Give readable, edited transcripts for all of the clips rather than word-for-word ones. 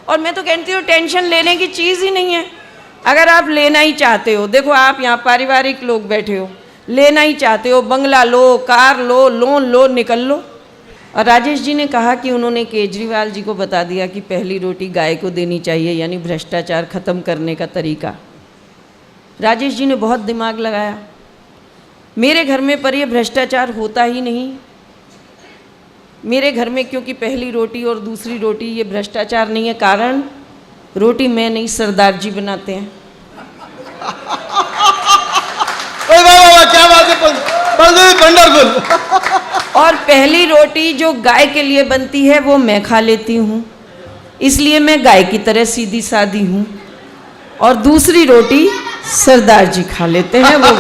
और मैं तो कहती हूँ टेंशन लेने की चीज़ ही नहीं है। अगर आप लेना ही चाहते हो, देखो आप यहाँ पारिवारिक लोग बैठे हो, लेना ही चाहते हो, बंगला लो, कार लो, लोन लो, निकल लो। और राजेश जी ने कहा कि उन्होंने केजरीवाल जी को बता दिया कि पहली रोटी गाय को देनी चाहिए, यानी भ्रष्टाचार खत्म करने का तरीका। राजेश जी ने बहुत दिमाग लगाया। मेरे घर में पर ये भ्रष्टाचार होता ही नहीं। मेरे घर में क्योंकि पहली रोटी और दूसरी रोटी ये भ्रष्टाचार नहीं है, कारण रोटी मैं नहीं सरदार जी बनाते हैं। क्या बात है, वंडरफुल। और पहली रोटी जो गाय के लिए बनती है वो मैं खा लेती हूँ, इसलिए मैं गाय की तरह सीधी सादी हूँ। और दूसरी रोटी सरदार जी खा लेते हैं वो।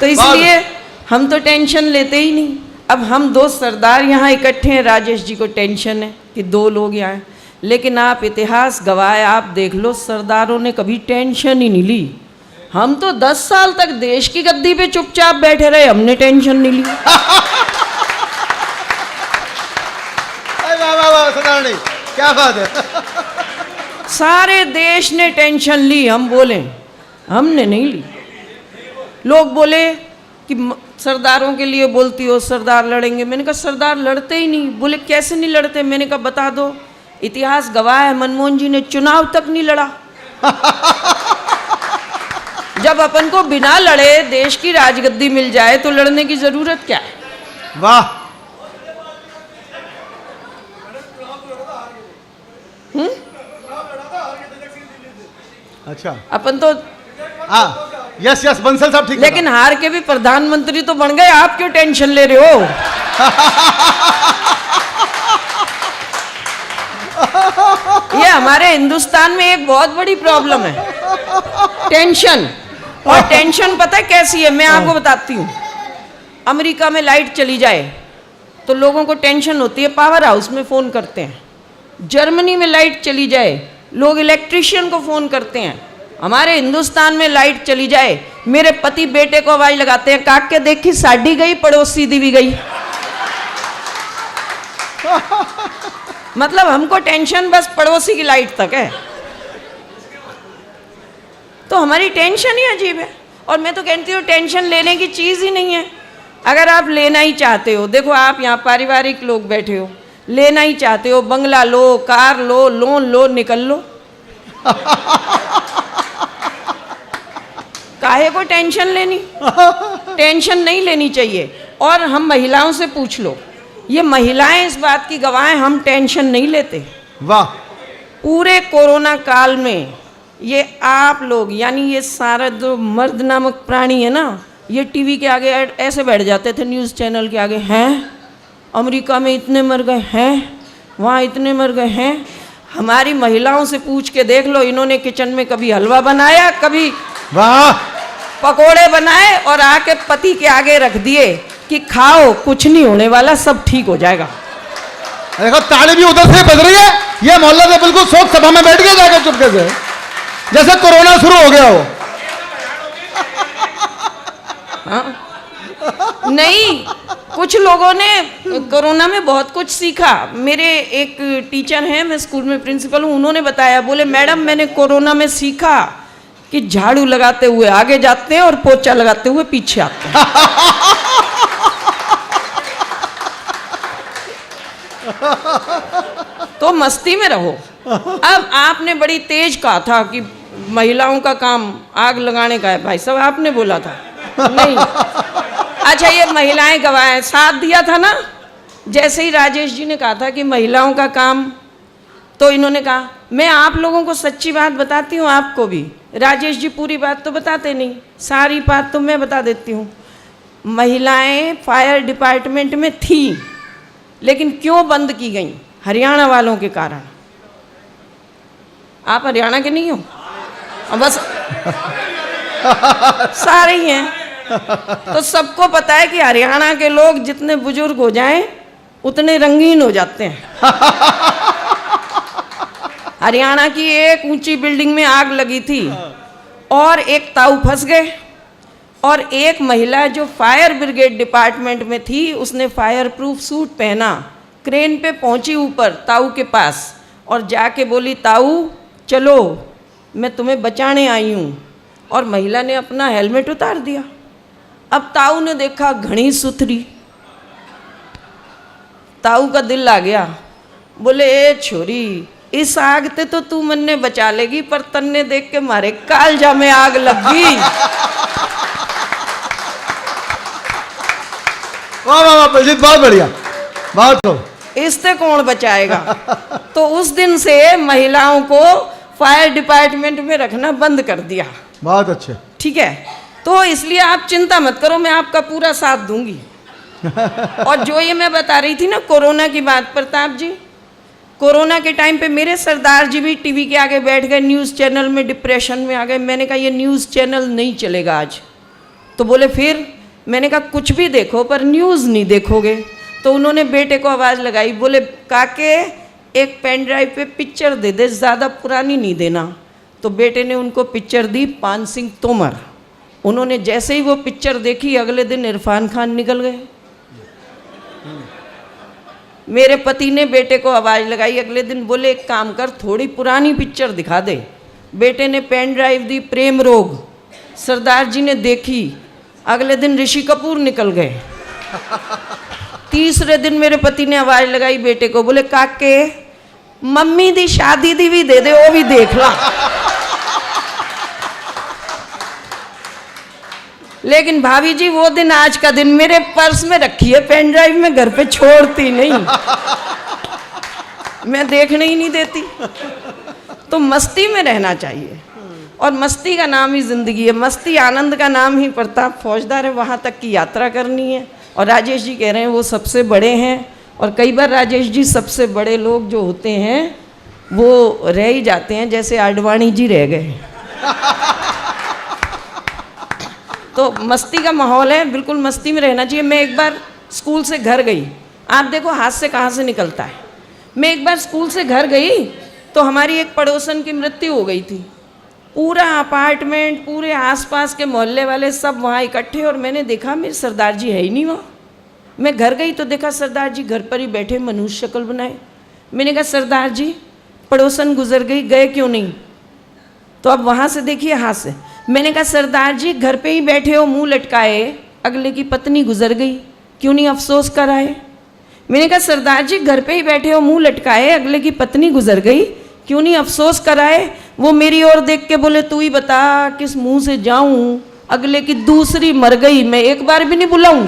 तो इसलिए हम तो टेंशन लेते ही नहीं। अब हम दो सरदार यहाँ इकट्ठे हैं, राजेश जी को टेंशन है कि दो लोग यहाँ हैं, लेकिन आप इतिहास गवाह है, आप देख लो सरदारों ने कभी टेंशन ही नहीं ली। हम तो 10 साल तक देश की गद्दी पे चुपचाप बैठे रहे, हमने टेंशन नहीं ली। सरदार क्या बात है। सारे देश ने टेंशन ली, हम बोले हमने नहीं ली। लोग बोले कि सरदारों के लिए बोलती हो, सरदार लड़ेंगे। मैंने कहा सरदार लड़ते ही नहीं। बोले कैसे नहीं लड़ते? मैंने कहा बता दो। इतिहास गवाह है, मनमोहन जी ने चुनाव तक नहीं लड़ा। जब अपन को बिना लड़े देश की राजगद्दी मिल जाए तो लड़ने की जरूरत क्या है? वाह। अच्छा, अपन तो यस यस बंसल साहब ठीक है, लेकिन हार के भी प्रधानमंत्री तो बन गए। आप क्यों टेंशन ले रहे हो? ये हमारे हिंदुस्तान में एक बहुत बड़ी प्रॉब्लम है, टेंशन। और टेंशन पता है कैसी है, मैं आपको बताती हूँ। अमेरिका में लाइट चली जाए तो लोगों को टेंशन होती है, पावर हाउस में फ़ोन करते हैं। जर्मनी में लाइट चली जाए लोग इलेक्ट्रिशियन को फ़ोन करते हैं। हमारे हिंदुस्तान में लाइट चली जाए, मेरे पति बेटे को आवाज़ लगाते हैं, काट के देखी साड़ी गई, पड़ोसी दी भी गई। मतलब हमको टेंशन बस पड़ोसी की लाइट तक है। तो हमारी टेंशन ही अजीब है। और मैं तो कहती हूँ टेंशन लेने की चीज़ ही नहीं है। अगर आप लेना ही चाहते हो, देखो आप यहाँ पारिवारिक लोग बैठे हो, लेना ही चाहते हो, बंगला लो, कार लो, लोन लो, निकल लो। काहे को टेंशन लेनी? टेंशन नहीं लेनी चाहिए। और हम महिलाओं से पूछ लो, ये महिलाएं इस बात की गवाह हैं, हम टेंशन नहीं लेते। वाह। पूरे कोरोना काल में ये आप लोग, यानी ये सारा जो मर्द नामक प्राणी है ना, ये टीवी के आगे ऐसे बैठ जाते थे, न्यूज़ चैनल के आगे, हैं अमेरिका में इतने मर गए हैं, वहाँ इतने मर गए हैं। हमारी महिलाओं से पूछ के देख लो, इन्होंने किचन में कभी हलवा बनाया, कभी वाह पकोड़े बनाए और आके पति के आगे रख दिए कि खाओ, कुछ नहीं होने वाला, सब ठीक हो जाएगा। देखो ताली भी उधर से बज रही है, ये मोहल्ला से बिल्कुल शोक सभा में बैठ गया जाकर चुपके से, जैसे कोरोना शुरू हो गया हो। हाँ? नहीं, कुछ लोगों ने कोरोना में बहुत कुछ सीखा। मेरे एक टीचर हैं, मैं स्कूल में प्रिंसिपल हूँ, उन्होंने बताया, बोले मैडम मैंने कोरोना में सीखा कि झाड़ू लगाते हुए आगे जाते हैं और पोछा लगाते हुए पीछे आते हैं। तो मस्ती में रहो। अब आपने बड़ी तेज कहा था कि महिलाओं का काम आग लगाने का है। भाई साहब आपने बोला था नहीं। अच्छा ये महिलाएं गवाह हैं, साथ दिया था ना। जैसे ही राजेश जी ने कहा था कि महिलाओं का काम, तो इन्होंने कहा मैं आप लोगों को सच्ची बात बताती हूँ, आपको भी। राजेश जी पूरी बात तो बताते नहीं, सारी बात तो मैं बता देती हूँ। महिलाएं फायर डिपार्टमेंट में थी, लेकिन क्यों बंद की गई? हरियाणा वालों के कारण। आप हरियाणा के नहीं हो? बस सारे ही हैं। तो सबको पता है कि हरियाणा के लोग जितने बुजुर्ग हो जाएं उतने रंगीन हो जाते हैं। हरियाणा की एक ऊंची बिल्डिंग में आग लगी थी और एक ताऊ फंस गए, और एक महिला जो फायर ब्रिगेड डिपार्टमेंट में थी उसने फायर प्रूफ सूट पहना, क्रेन पे पहुंची ऊपर ताऊ के पास और जाके बोली, ताऊ चलो मैं तुम्हें बचाने आई हूँ। और महिला ने अपना हेलमेट उतार दिया। अब ताऊ ने देखा घनी सुथरी, ताऊ का दिल आ गया, बोले ए छोरी, इस आग ते तो तू मन्ने बचा लेगी, पर तन्ने देख के मारे कालजा में आग लग गई। वाह वाह वाह बलजीत, बहुत बढ़िया, बहुत खूब। इससे कौन बचाएगा। तो उस दिन से महिलाओं को फायर डिपार्टमेंट में रखना बंद कर दिया। बहुत अच्छे। ठीक है, तो इसलिए आप चिंता मत करो, मैं आपका पूरा साथ दूंगी। और जो ये मैं बता रही थी ना कोरोना की बात, प्रताप जी, कोरोना के टाइम पे मेरे सरदार जी भी टीवी के आगे बैठ गए, न्यूज़ चैनल में डिप्रेशन में आ गए। मैंने कहा ये न्यूज़ चैनल नहीं चलेगा आज। तो बोले फिर? मैंने कहा कुछ भी देखो पर न्यूज़ नहीं देखोगे। तो उन्होंने बेटे को आवाज़ लगाई, बोले काके एक पेन ड्राइव पे पिक्चर दे दे, ज़्यादा पुरानी नहीं देना। तो बेटे ने उनको पिक्चर दी, पान सिंह तोमर। उन्होंने जैसे ही वो पिक्चर देखी, अगले दिन इरफान खान निकल गए। मेरे पति ने बेटे को आवाज़ लगाई अगले दिन, बोले एक काम कर, थोड़ी पुरानी पिक्चर दिखा दे। बेटे ने पेन ड्राइव दी, प्रेम रोग। सरदार जी ने देखी, अगले दिन ऋषि कपूर निकल गए। तीसरे दिन मेरे पति ने आवाज़ लगाई बेटे को, बोले काके मम्मी दी शादी दी भी दे दे, वो भी देख ला। लेकिन भाभी जी वो दिन आज का दिन मेरे पर्स में रखी है, पेन ड्राइव में घर पे छोड़ती नहीं, मैं देखने ही नहीं देती। तो मस्ती में रहना चाहिए, और मस्ती का नाम ही जिंदगी है, मस्ती आनंद का नाम ही प्रताप फौजदार है। वहाँ तक की यात्रा करनी है। और राजेश जी कह रहे हैं वो सबसे बड़े हैं, और कई बार राजेश जी सबसे बड़े लोग जो होते हैं वो रह ही जाते हैं, जैसे आडवाणी जी रह गए। तो मस्ती का माहौल है, बिल्कुल मस्ती में रहना चाहिए। मैं एक बार स्कूल से घर गई, आप देखो हाथ से कहाँ से निकलता है। मैं एक बार स्कूल से घर गई तो हमारी एक पड़ोसन की मृत्यु हो गई थी। पूरा अपार्टमेंट, पूरे आसपास के मोहल्ले वाले सब वहाँ इकट्ठे, और मैंने देखा मेरे सरदार जी है ही नहीं वहाँ। मैं घर गई तो देखा सरदार जी घर पर ही बैठे, मनुष्य शक्ल बनाए। मैंने कहा सरदार जी पड़ोसन गुजर गई, गए क्यों नहीं? तो अब वहाँ से देखिए हाथ से। मैंने कहा सरदार जी घर पे ही बैठे हो मुंह लटकाए, अगले की पत्नी गुजर गई, क्यों नहीं अफसोस कराए? मैंने कहा सरदार जी घर पे ही बैठे हो मुंह लटकाए, अगले की पत्नी गुजर गई, क्यों नहीं अफसोस कराए? वो मेरी ओर देख के बोले तू ही बता किस मुंह से जाऊं, अगले की दूसरी मर गई, मैं एक बार भी नहीं बुलाऊं।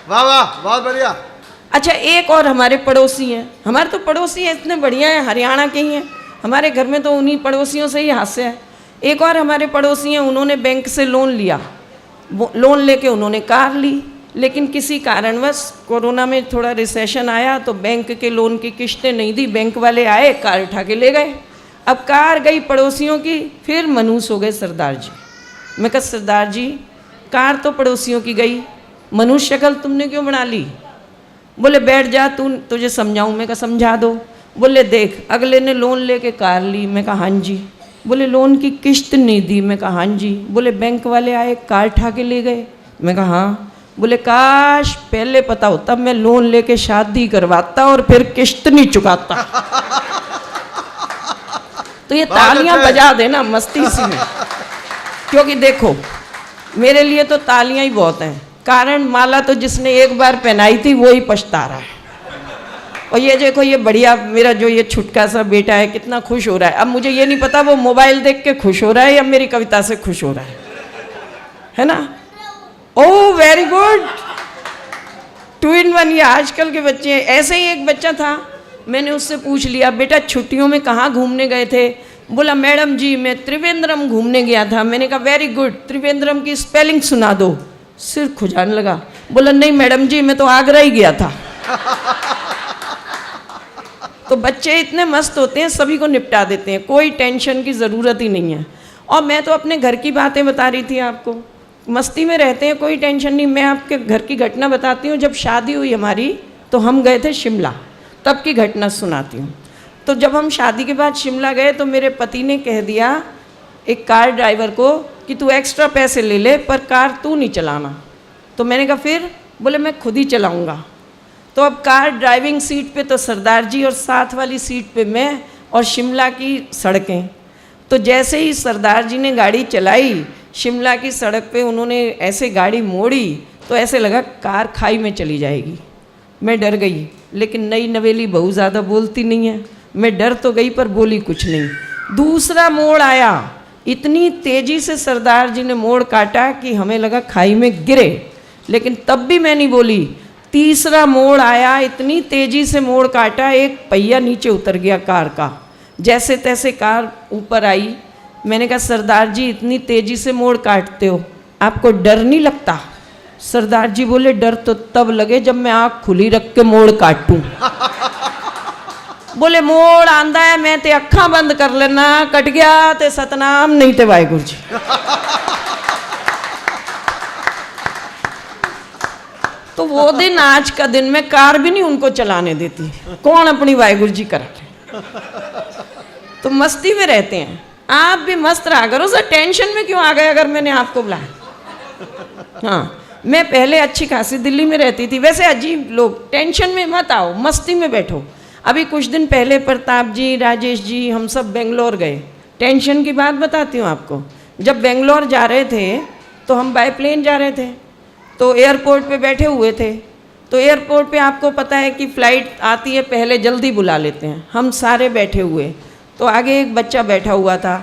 वाह वाह, बहुत बढ़िया। अच्छा, एक और हमारे पड़ोसी हैं, हमारे तो पड़ोसी हैं इतने बढ़िया हैं, हरियाणा के ही हैं, हमारे घर में तो उन्हीं पड़ोसियों से ही हास्य है। एक और हमारे पड़ोसी हैं, उन्होंने बैंक से लोन लिया, लोन लेके उन्होंने कार ली, लेकिन किसी कारणवश कोरोना में थोड़ा रिसेशन आया तो बैंक के लोन की किश्तें नहीं दी, बैंक वाले आए कार उठा के ले गए। अब कार गई पड़ोसियों की, फिर मनूस हो गए सरदार जी। मैं कहा सरदार जी कार तो पड़ोसियों की गई, मनुष्य शक्ल तुमने क्यों बना ली? बोले बैठ जा तुझे समझाऊं। मैं कहा समझा दो। बोले देख अगले ने लोन लेके कार ली। मैं कहा हाँ जी। बोले लोन की किश्त नहीं दी। मैं कहा हाँ जी। बोले बैंक वाले आए कार उठा के ले गए। मैं कहा हाँ। बोले काश पहले पता होता मैं लोन लेके शादी करवाता और फिर किश्त नहीं चुकाता। तो ये तालियां बजा देना मस्ती सी में, क्योंकि देखो मेरे लिए तो तालियां ही बहुत हैं। कारण माला तो जिसने एक बार पहनाई थी वो ही पछता रहा है। और ये देखो ये बढ़िया मेरा जो ये छुटका सा बेटा है कितना खुश हो रहा है। अब मुझे ये नहीं पता वो मोबाइल देख के खुश हो रहा है या मेरी कविता से खुश हो रहा है ना? Oh very good, 2 in 1। ये आजकल के बच्चे हैं। ऐसे ही एक बच्चा था, मैंने उससे पूछ लिया बेटा छुट्टियों में कहाँ घूमने गए थे? बोला मैडम जी मैं त्रिवेंद्रम घूमने गया था। मैंने कहा वेरी गुड, त्रिवेंद्रम की स्पेलिंग सुना दो। सिर खुजाने लगा, बोला नहीं मैडम जी मैं तो आगरा ही गया था। तो बच्चे इतने मस्त होते हैं, सभी को निपटा देते हैं, कोई टेंशन की ज़रूरत ही नहीं है। और मैं तो अपने घर की बातें बता रही थी आपको, मस्ती में रहते हैं, कोई टेंशन नहीं। मैं आपके घर की घटना बताती हूँ। जब शादी हुई हमारी तो हम गए थे शिमला, तब की घटना सुनाती हूँ। तो जब हम शादी के बाद शिमला गए तो मेरे पति ने कह दिया एक कार ड्राइवर को कि तू एक्स्ट्रा पैसे ले ले पर कार तू नहीं चलाना। तो मैंने कहा फिर? बोले मैं खुद ही चलाऊँगा। तो अब कार ड्राइविंग सीट पे तो सरदार जी और साथ वाली सीट पे मैं और शिमला की सड़कें। तो जैसे ही सरदार जी ने गाड़ी चलाई, शिमला की सड़क पे उन्होंने ऐसे गाड़ी मोड़ी तो ऐसे लगा कार खाई में चली जाएगी। मैं डर गई, लेकिन नई नवेली बहू ज़्यादा बोलती नहीं है। मैं डर तो गई पर बोली कुछ नहीं। दूसरा मोड़ आया, इतनी तेज़ी से सरदार जी ने मोड़ काटा कि हमें लगा खाई में गिरे, लेकिन तब भी मैं नहीं बोली। तीसरा मोड़ आया, इतनी तेज़ी से मोड़ काटा, एक पहिया नीचे उतर गया कार का। जैसे तैसे कार ऊपर आई। मैंने कहा सरदार जी इतनी तेज़ी से मोड़ काटते हो, आपको डर नहीं लगता? सरदार जी बोले डर तो तब लगे जब मैं आँख खुली रख के मोड़ काटूं। बोले मोड़ आंदा है, मैं ते अखा बंद कर लेना, कट गया ते सतनाम नहीं ते वाहिगुरू जी। तो वो दिन, आज का दिन, मैं कार भी नहीं उनको चलाने देती। कौन अपनी वाहिगुरू जी करा ले। तो मस्ती में रहते हैं। आप भी मस्त रहा करो सर। टेंशन में क्यों आ गए अगर मैंने आपको बुलाया? हाँ, मैं पहले अच्छी खासी दिल्ली में रहती थी। वैसे अजीब लोग, टेंशन में मत आओ, मस्ती में बैठो। अभी कुछ दिन पहले प्रताप जी, राजेश जी, हम सब बेंगलोर गए। टेंशन की बात बताती हूँ आपको। जब बेंगलोर जा रहे थे तो हम बाय प्लेन जा रहे थे, तो एयरपोर्ट पे बैठे हुए थे। तो एयरपोर्ट पे आपको पता है कि फ़्लाइट आती है पहले जल्दी बुला लेते हैं। हम सारे बैठे हुए, तो आगे एक बच्चा बैठा हुआ था।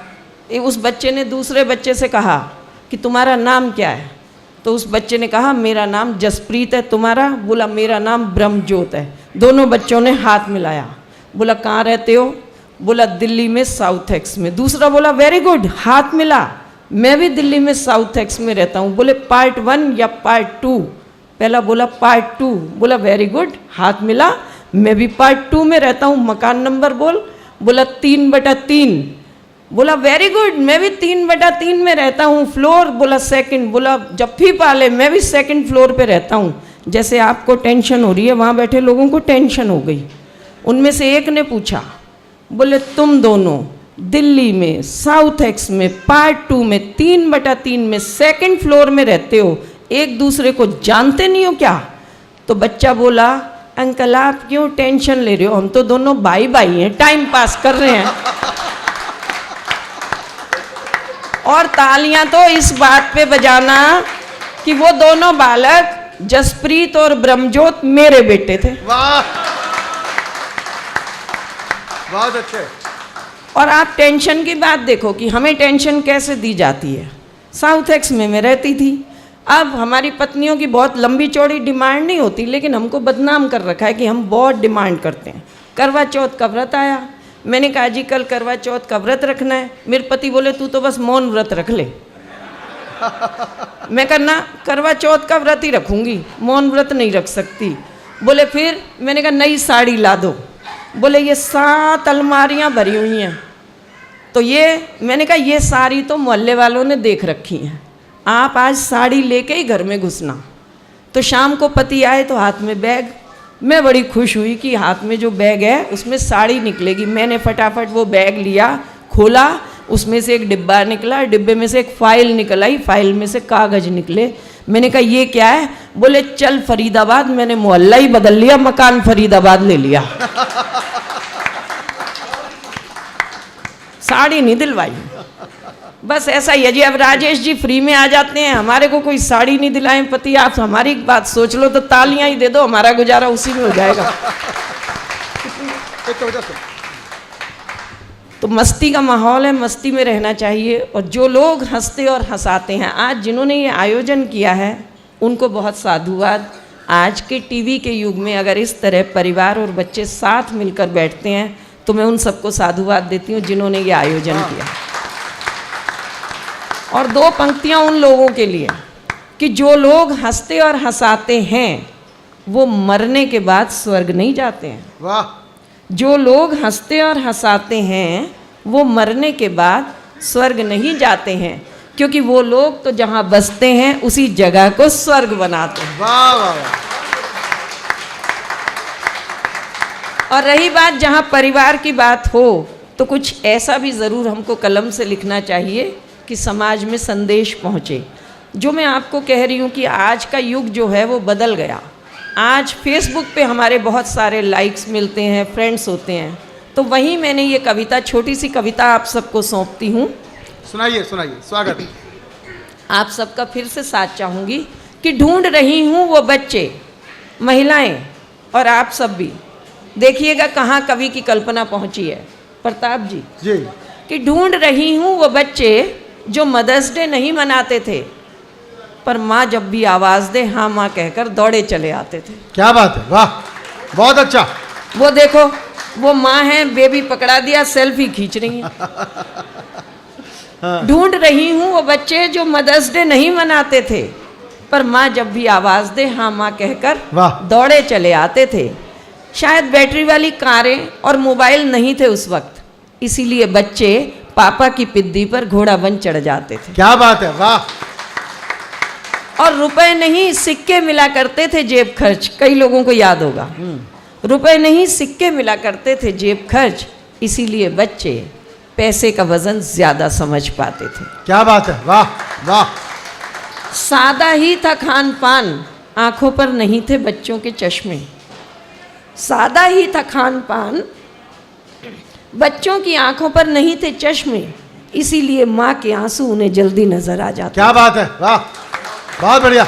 उस बच्चे ने दूसरे बच्चे से कहा कि तुम्हारा नाम क्या है? तो उस बच्चे ने कहा मेरा नाम जसप्रीत है, तुम्हारा? बोला मेरा नाम ब्रह्मज्योत है। दोनों बच्चों ने हाथ मिलाया। बोला कहाँ रहते हो? बोला दिल्ली में साउथ एक्स में। दूसरा बोला वेरी गुड, हाथ मिला। मैं भी दिल्ली में साउथ एक्स में रहता हूँ। बोले पार्ट 1 या पार्ट 2? पहला बोला पार्ट 2। बोला वेरी गुड, हाथ मिला। मैं भी पार्ट 2 में रहता हूँ। मकान नंबर बोल। बोला 3/3। बोला वेरी गुड, मैं भी 3/3 में रहता हूँ। फ्लोर? बोला सेकंड। बोला जफ्फी पाले, मैं भी सेकंड फ्लोर पे रहता हूँ। जैसे आपको टेंशन हो रही है, वहाँ बैठे लोगों को टेंशन हो गई। उनमें से एक ने पूछा, बोले तुम दोनों दिल्ली में साउथ एक्स में पार्ट 2 में 3/3 में सेकंड फ्लोर में रहते हो, एक दूसरे को जानते नहीं हो क्या? तो बच्चा बोला अंकल आप क्यों टेंशन ले रहे हो, हम तो दोनों भाई भाई हैं, टाइम पास कर रहे हैं। और तालियां तो इस बात पे बजाना कि वो दोनों बालक जसप्रीत और ब्रह्मज्योत मेरे बेटे थे। वाह, बहुत अच्छे। और आप टेंशन की बात देखो कि हमें टेंशन कैसे दी जाती है। साउथ एक्स में मैं रहती थी। अब हमारी पत्नियों की बहुत लंबी चौड़ी डिमांड नहीं होती, लेकिन हमको बदनाम कर रखा है कि हम बहुत डिमांड करते हैं। करवा चौथ का व्रत आया, मैंने कहा जी कल करवा चौथ का व्रत रखना है। मेरे पति बोले तू तो बस मौन व्रत रख ले। मैं कहना करवा चौथ का व्रत ही रखूंगी, मौन व्रत नहीं रख सकती। बोले फिर? मैंने कहा नई साड़ी ला दो। बोले ये 7 अलमारियां भरी हुई हैं। तो ये मैंने कहा ये साड़ी तो मोहल्ले वालों ने देख रखी हैं, आप आज साड़ी लेके ही घर में घुसना। तो शाम को पति आए तो हाथ में बैग। मैं बड़ी खुश हुई कि हाथ में जो बैग है उसमें साड़ी निकलेगी। मैंने फटाफट वो बैग लिया, खोला, उसमें से एक डिब्बा निकला, डिब्बे में से एक फाइल निकल आई, फाइल में से कागज निकले। मैंने कहा ये क्या है? बोले चल फरीदाबाद। मैंने मोहल्ला ही बदल लिया, मकान फरीदाबाद ले लिया। साड़ी नहीं दिलवाई। बस ऐसा ही है जी। अब राजेश जी फ्री में आ जाते हैं, हमारे को कोई साड़ी नहीं दिलाएं पति। आप हमारी बात सोच लो तो तालियां ही दे दो, हमारा गुजारा उसी में हो जाएगा। तो मस्ती का माहौल है, मस्ती में रहना चाहिए। और जो लोग हंसते और हंसाते हैं, आज जिन्होंने ये आयोजन किया है उनको बहुत साधुवाद। आज के टीवी के युग में अगर इस तरह परिवार और बच्चे साथ मिलकर बैठते हैं तो मैं उन सबको साधुवाद देती हूँ जिन्होंने ये आयोजन किया। और 2 पंक्तियाँ उन लोगों के लिए कि जो लोग हंसते और हंसाते हैं वो मरने के बाद स्वर्ग नहीं जाते हैं। वाह। जो लोग हंसते और हंसाते हैं वो मरने के बाद स्वर्ग नहीं जाते हैं, क्योंकि वो लोग तो जहाँ बसते हैं उसी जगह को स्वर्ग बनाते हैं। वाह वाह वाह। और रही बात जहाँ परिवार की बात हो, तो कुछ ऐसा भी ज़रूर हमको कलम से लिखना चाहिए कि समाज में संदेश पहुँचे। जो मैं आपको कह रही हूँ कि आज का युग जो है वो बदल गया। आज फेसबुक पे हमारे बहुत सारे लाइक्स मिलते हैं, फ्रेंड्स होते हैं, तो वहीं मैंने ये कविता, छोटी सी कविता आप सबको सौंपती हूँ। सुनाइए सुनाइए, स्वागत। आप सबका फिर से साथ चाहूँगी कि ढूंढ रही हूँ वो बच्चे, महिलाएं और आप सब भी देखिएगा कहाँ कवि की कल्पना पहुँची है, प्रताप जी जी। कि ढूंढ रही हूँ वो बच्चे जो मदर्स डे नहीं मनाते थे, पर माँ जब भी आवाज़ दे हाँ माँ कहकर दौड़े चले आते थे। क्या बात है, वाह, बहुत अच्छा। वो देखो, वो माँ है, बेबी पकड़ा दिया, सेल्फी खींच रही है। ढूंढ रही हूँ वो बच्चे जो मदर्स डे नहीं मनाते थे, पर माँ जब भी आवाज़ दे हाँ माँ कहकर वाह। दौड़े चले आते थे। शायद बैटरी वाली कारें और मोबाइल नहीं थे उस वक्त, इसीलिए बच्चे पापा की पिद्दी पर घोड़ा बन चढ़ जाते थे। क्या बात है, वाह। और रुपए नहीं सिक्के मिला करते थे जेब खर्च, कई लोगों को याद होगा। रुपए नहीं सिक्के मिला करते थे जेब खर्च, इसीलिए बच्चे पैसे का वजन ज्यादा समझ पाते थे। क्या बात है, वाह वाह। सादा ही था खान पान, आंखों पर नहीं थे बच्चों के चश्मे। सादा ही था खान पान, बच्चों की आंखों पर नहीं थे चश्मे, इसीलिए माँ के आंसू उन्हें जल्दी नजर आ जाते। क्या बात है, वाह, बहुत बढ़िया।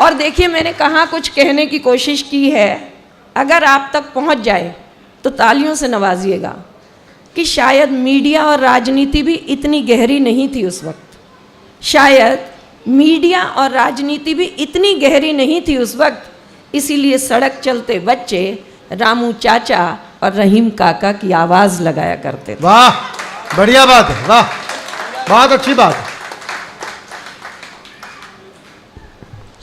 और देखिए, मैंने कहाँ कुछ कहने की कोशिश की है, अगर आप तक पहुँच जाए तो तालियों से नवाजिएगा कि शायद मीडिया और राजनीति भी इतनी गहरी नहीं थी उस वक्त। शायद मीडिया और राजनीति भी इतनी गहरी नहीं थी उस वक्त, इसीलिए सड़क चलते बच्चे रामू चाचा और रहीम काका की आवाज़ लगाया करते थे। वाह, बढ़िया बात है, वाह, बहुत अच्छी बात है।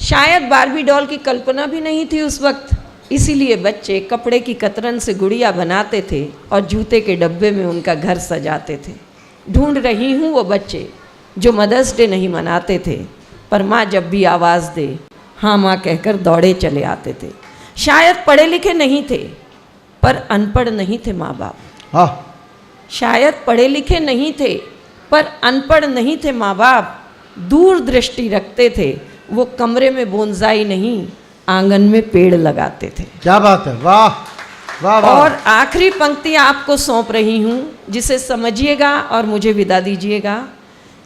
शायद बार्बी डॉल की कल्पना भी नहीं थी उस वक्त, इसीलिए बच्चे कपड़े की कतरन से गुड़िया बनाते थे और जूते के डब्बे में उनका घर सजाते थे। ढूंढ रही हूँ वो बच्चे जो मदर्स डे नहीं मनाते थे, पर माँ जब भी आवाज़ दे हाँ माँ कहकर दौड़े चले आते थे। शायद पढ़े लिखे नहीं थे, पर अनपढ़ नहीं थे माँ बाप। हाँ। शायद पढ़े लिखे नहीं थे, पर अनपढ़ नहीं थे माँ बाप। दूर दृष्टि रखते थे, वो कमरे में बोनसाई नहीं आंगन में पेड़ लगाते थे। क्या बात है, वाह वाह वाह। और आखिरी पंक्ति आपको सौंप रही हूँ, जिसे समझिएगा और मुझे विदा दीजिएगा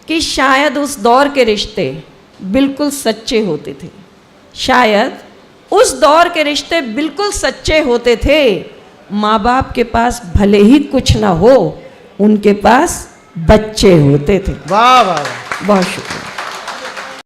कि शायद उस दौर के रिश्ते बिल्कुल सच्चे होते थे। शायद उस दौर के रिश्ते बिल्कुल सच्चे होते थे। माँ बाप के पास भले ही कुछ ना हो, उनके पास बच्चे होते थे। वाह वाह वाह, बहुत शुक्रिया।